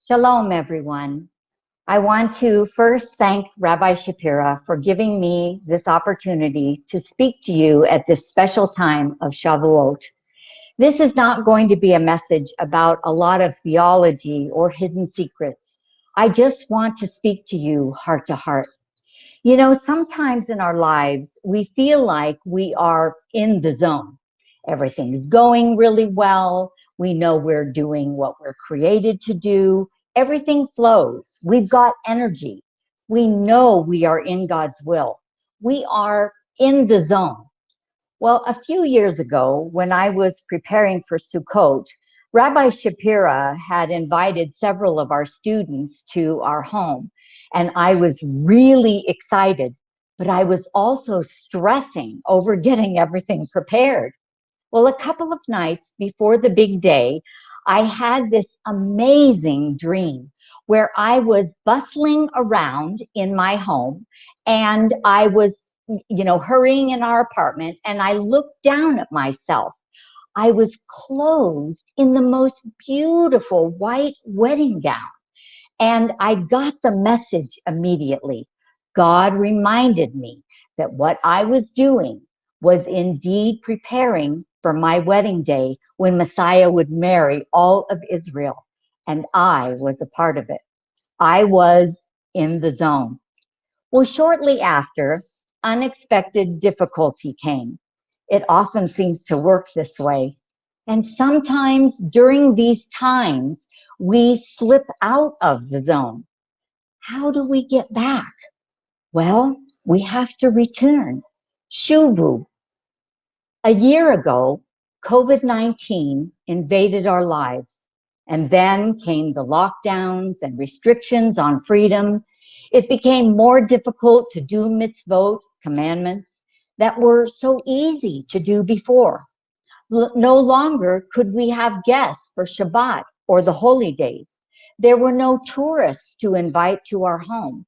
Shalom, everyone. I want to first thank Rabbi Shapira for giving me this opportunity to speak to you at this special time of Shavuot. This is not going to be a message about a lot of theology or hidden secrets. I just want to speak to you heart to heart. You know, sometimes in our lives, we feel like we are in the zone. Everything's going really well. We know we're doing what we're created to do. Everything flows. We've got energy. We know we are in God's will. We are in the zone. Well, a few years ago, when I was preparing for Sukkot, Rabbi Shapira had invited several of our students to our home, and I was really excited, but I was also stressing over getting everything prepared. Well, a couple of nights before the big day, I had this amazing dream where I was bustling around in my home and I was, hurrying in our apartment, and I looked down at myself. I was clothed in the most beautiful white wedding gown. And I got the message immediately. God reminded me that what I was doing was indeed preparing for my wedding day when Messiah would marry all of Israel. And I was a part of it. I was in the zone. Well, shortly after, unexpected difficulty came. It often seems to work this way. And sometimes during these times, we slip out of the zone. How do we get back? Well, we have to return. Shuvu. A year ago, COVID-19 invaded our lives. And then came the lockdowns and restrictions on freedom. It became more difficult to do mitzvot, commandments, that were so easy to do before. No longer could we have guests for Shabbat or the holy days. There were no tourists to invite to our home.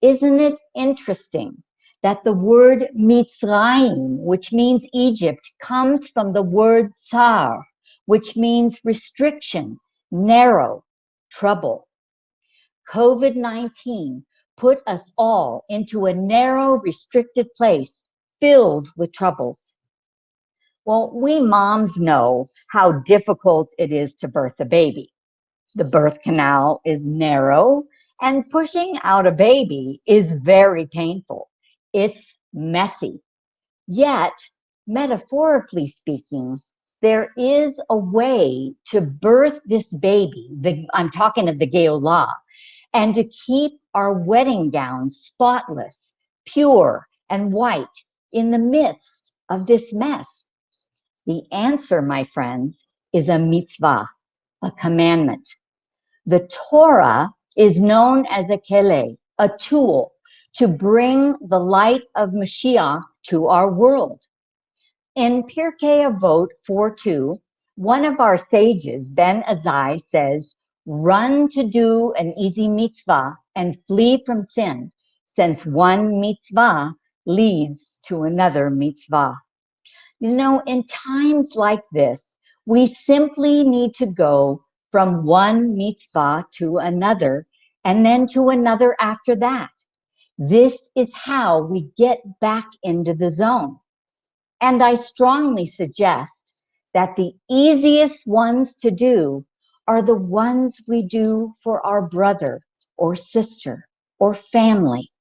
Isn't it interesting that the word Mitzrayim, which means Egypt, comes from the word tsar, which means restriction, narrow, trouble. COVID-19 put us all into a narrow, restricted place filled with troubles. Well, we moms know how difficult it is to birth a baby. The birth canal is narrow, and pushing out a baby is very painful. It's messy. Yet, metaphorically speaking, there is a way to birth this baby, I'm talking of the Geulah, and to keep our wedding gown spotless, pure, and white in the midst of this mess. The answer, my friends, is a mitzvah, a commandment. The Torah is known as a kele, a tool to bring the light of Mashiach to our world. In Pirkei Avot 4:2, one of our sages, Ben Azai, says, run to do an easy mitzvah and flee from sin, since one mitzvah leads to another mitzvah. You know, in times like this, we simply need to go from one mitzvah to another and then to another after that. This is how we get back into the zone. And I strongly suggest that the easiest ones to do are the ones we do for our brother or sister or family.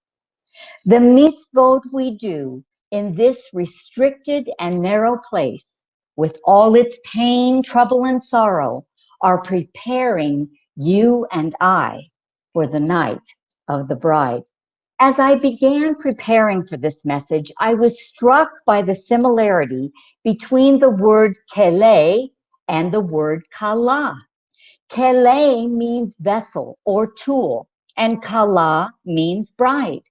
The mitzvot we do in this restricted and narrow place, with all its pain, trouble, and sorrow, are preparing you and I for the night of the bride. As I began preparing for this message, I was struck by the similarity between the word kele and the word kala. Kele means vessel or tool, and kala means bride.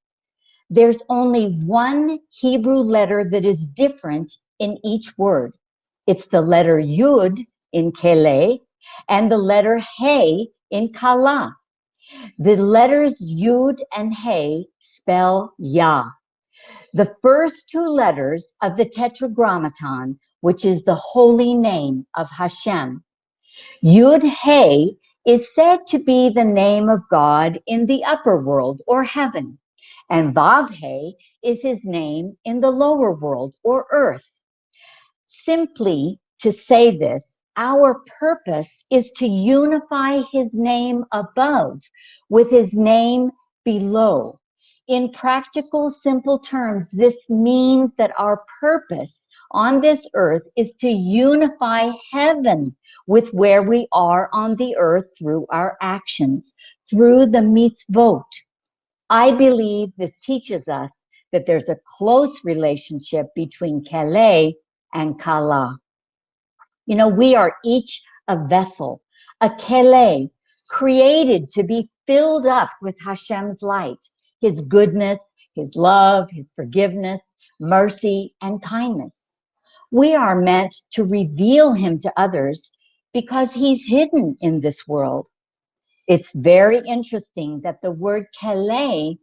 There's only one Hebrew letter that is different in each word. It's the letter Yud in Kele and the letter He in Kala. The letters Yud and He spell Yah. The first two letters of the Tetragrammaton, which is the holy name of Hashem. Yud He is said to be the name of God in the upper world or heaven, and Vavhe is his name in the lower world or earth. Simply to say this, our purpose is to unify his name above with his name below. In practical, simple terms, this means that our purpose on this earth is to unify heaven with where we are on the earth through our actions, through the mitzvot. I believe this teaches us that there's a close relationship between Kele and Kala. You know, we are each a vessel, a Kele, created to be filled up with Hashem's light, his goodness, his love, his forgiveness, mercy, and kindness. We are meant to reveal him to others because he's hidden in this world. It's very interesting that the word Kele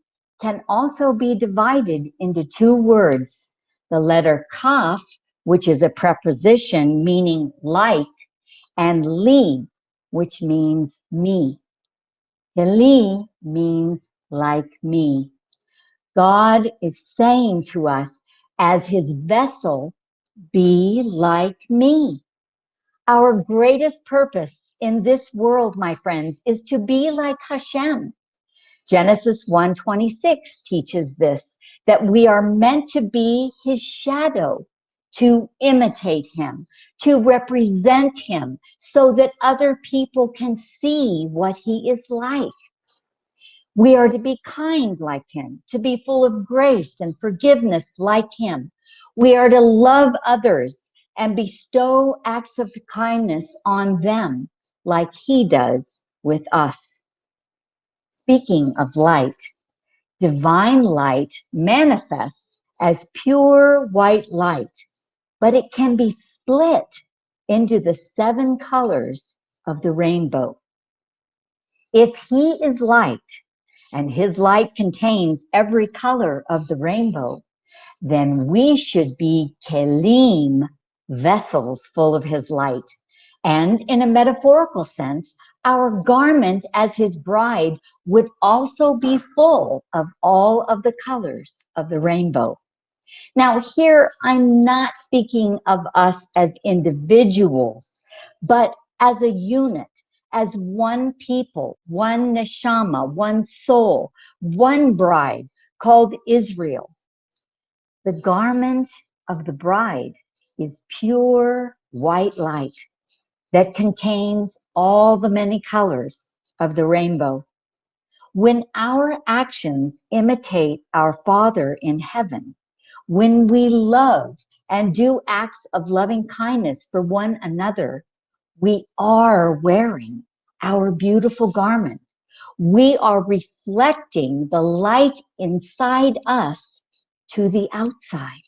can also be divided into two words. The letter Kaf, which is a preposition meaning like, and Li, which means me. Kele means like me. God is saying to us, as his vessel, be like me. Our greatest purpose in this world, my friends, is to be like Hashem. Genesis 1:26 teaches this, that we are meant to be his shadow, to imitate him, to represent him, so that other people can see what he is like. We are to be kind like him, to be full of grace and forgiveness like him. We are to love others and bestow acts of kindness on them like he does with us. Speaking of light, divine light manifests as pure white light, but it can be split into the 7 colors of the rainbow. If he is light, and his light contains every color of the rainbow, then we should be kelim, vessels full of his light. And in a metaphorical sense, our garment as his bride would also be full of all of the colors of the rainbow. Now, here I'm not speaking of us as individuals, but as a unit, as one people, one neshama, one soul, one bride called Israel. The garment of the bride is pure white light that contains all the many colors of the rainbow. When our actions imitate our Father in heaven, when we love and do acts of loving kindness for one another, we are wearing our beautiful garment. We are reflecting the light inside us to the outside.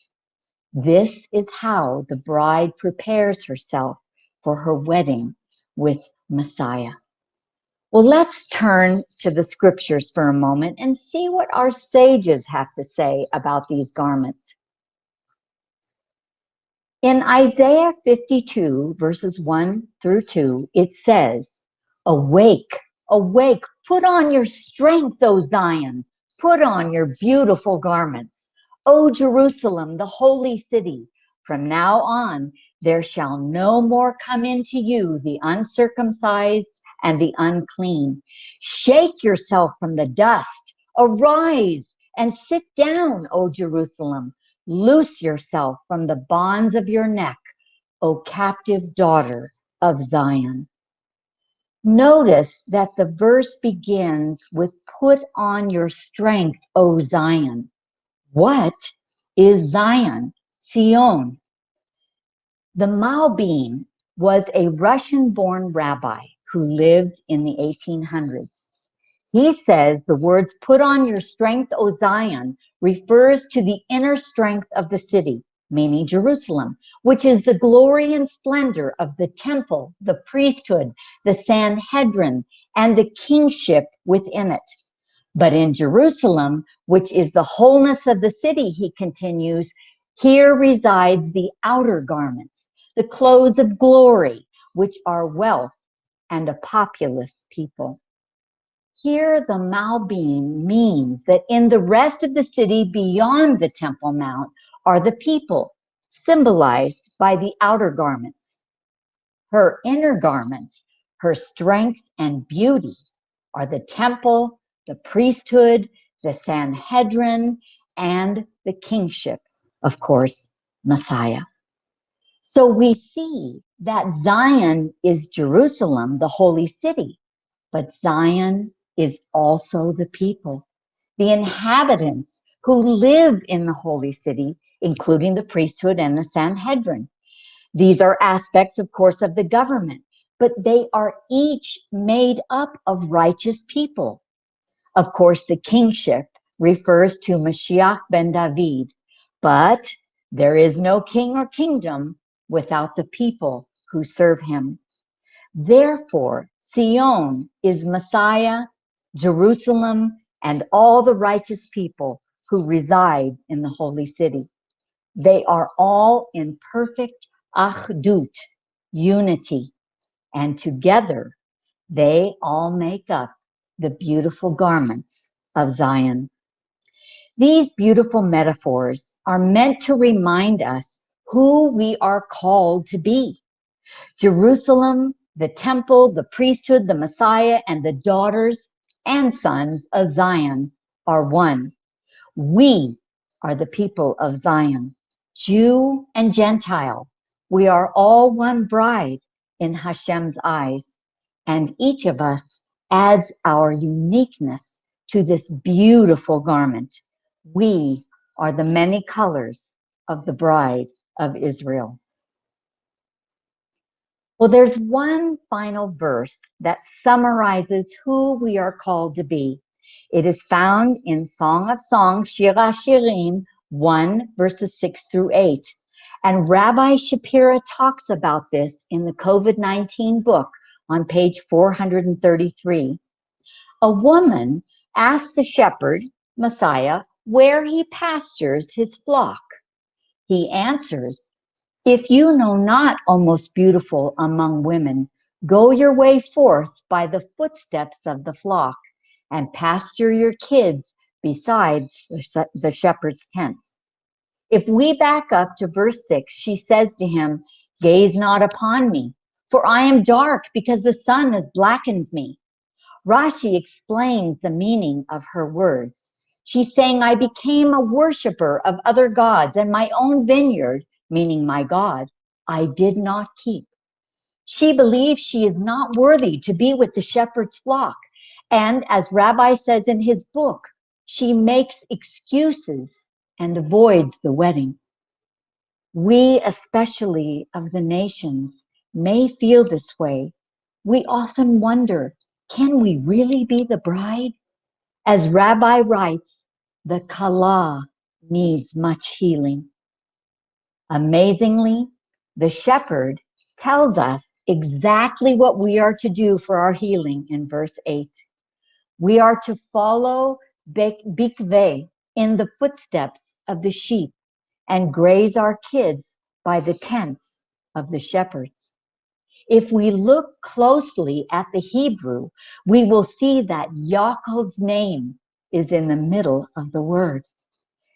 This is how the bride prepares herself for her wedding with Messiah. Well, let's turn to the scriptures for a moment and see what our sages have to say about these garments. In Isaiah 52, verses 1 through 2, it says, "Awake, awake, put on your strength, O Zion, put on your beautiful garments. O Jerusalem, the holy city, from now on there shall no more come into you the uncircumcised and the unclean. Shake yourself from the dust, arise and sit down, O Jerusalem. Loose yourself from the bonds of your neck, O captive daughter of Zion." Notice that the verse begins with "put on your strength, O Zion." What is Zion? Zion. The Malbim was a Russian-born rabbi who lived in the 1800s. He says the words "put on your strength, O Zion" refers to the inner strength of the city, meaning Jerusalem, which is the glory and splendor of the temple, the priesthood, the Sanhedrin, and the kingship within it. But in Jerusalem, which is the wholeness of the city, he continues, here resides the outer garments, the clothes of glory, which are wealth, and a populous people. Here, the Malbim means that in the rest of the city beyond the Temple Mount are the people, symbolized by the outer garments. Her inner garments, her strength and beauty, are the temple, the priesthood, the Sanhedrin, and the kingship, of course, Messiah. So we see that Zion is Jerusalem, the holy city, but Zion is also the people, the inhabitants who live in the holy city, including the priesthood and the Sanhedrin. These are aspects, of course, of the government, but they are each made up of righteous people. Of course, the kingship refers to Mashiach ben David, but there is no king or kingdom without the people who serve him. Therefore, Zion is Messiah, Jerusalem, and all the righteous people who reside in the holy city. They are all in perfect achdut, unity, and together they all make up the beautiful garments of Zion. These beautiful metaphors are meant to remind us who we are called to be. Jerusalem, the temple, the priesthood, the Messiah, and the daughters and sons of Zion are one. We are the people of Zion, Jew and Gentile. We are all one bride in Hashem's eyes, and each of us adds our uniqueness to this beautiful garment. We are the many colors of the bride of Israel. Well, there's one final verse that summarizes who we are called to be. It is found in Song of Songs, Shir HaShirim 1, verses 6 through 8. And Rabbi Shapira talks about this in the COVID-19 book on page 433. A woman asked the shepherd, Messiah, where he pastures his flock. He answers, if you know not, O most beautiful among women, go your way forth by the footsteps of the flock and pasture your kids besides the shepherd's tents. If we back up to verse 6, she says to him, gaze not upon me, for I am dark because the sun has blackened me. Rashi explains the meaning of her words. She's saying, I became a worshiper of other gods, and my own vineyard, meaning my God, I did not keep. She believes she is not worthy to be with the shepherd's flock. And as Rabbi says in his book, she makes excuses and avoids the wedding. We, especially of the nations, may feel this way. We often wonder, can we really be the bride? As Rabbi writes, the Kala needs much healing. Amazingly, the shepherd tells us exactly what we are to do for our healing in verse 8. We are to follow Bikveh in the footsteps of the sheep and graze our kids by the tents of the shepherds. If we look closely at the Hebrew, we will see that Yaakov's name is in the middle of the word.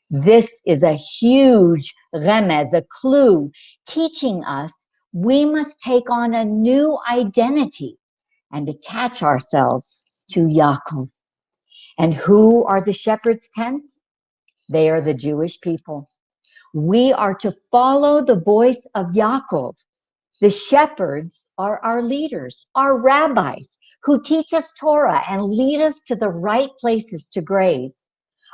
This is a huge remez, a clue, teaching us we must take on a new identity and attach ourselves to Yaakov. And who are the shepherd's tents? They are the Jewish people. We are to follow the voice of Yaakov. The shepherds are our leaders, our rabbis, who teach us Torah and lead us to the right places to graze.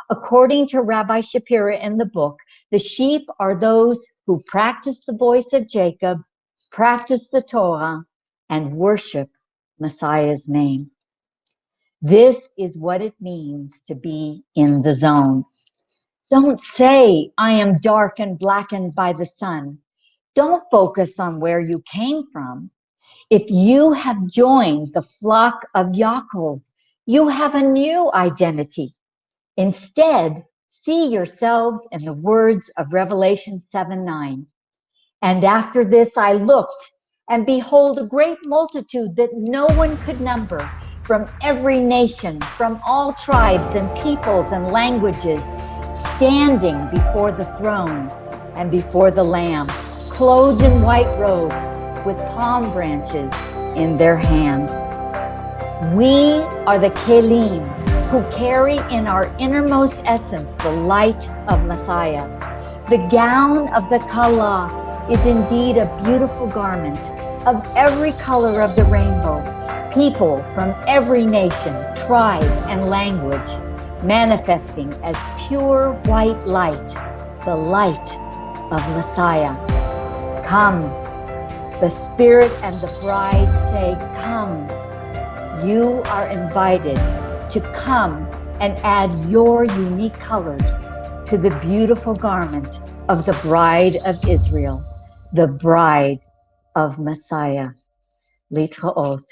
According to Rabbi Shapira in the book, the sheep are those who practice the voice of Jacob, practice the Torah, and worship Messiah's name. This is what it means to be in the zone. Don't say, I am dark and blackened by the sun. Don't focus on where you came from. If you have joined the flock of Yaakov, you have a new identity. Instead, see yourselves in the words of Revelation 7:9. And after this I looked, And behold, a great multitude that no one could number, from every nation, from all tribes and peoples and languages, standing before the throne and before the Lamb, clothed in white robes, with palm branches in their hands. We are the Kelim, who carry in our innermost essence the light of Messiah. The gown of the Kala is indeed a beautiful garment of every color of the rainbow, people from every nation, tribe, and language, manifesting as pure white light, the light of Messiah. Come. The Spirit and the bride say, come. You are invited to come and add your unique colors to the beautiful garment of the bride of Israel, the bride of Messiah. Litraot.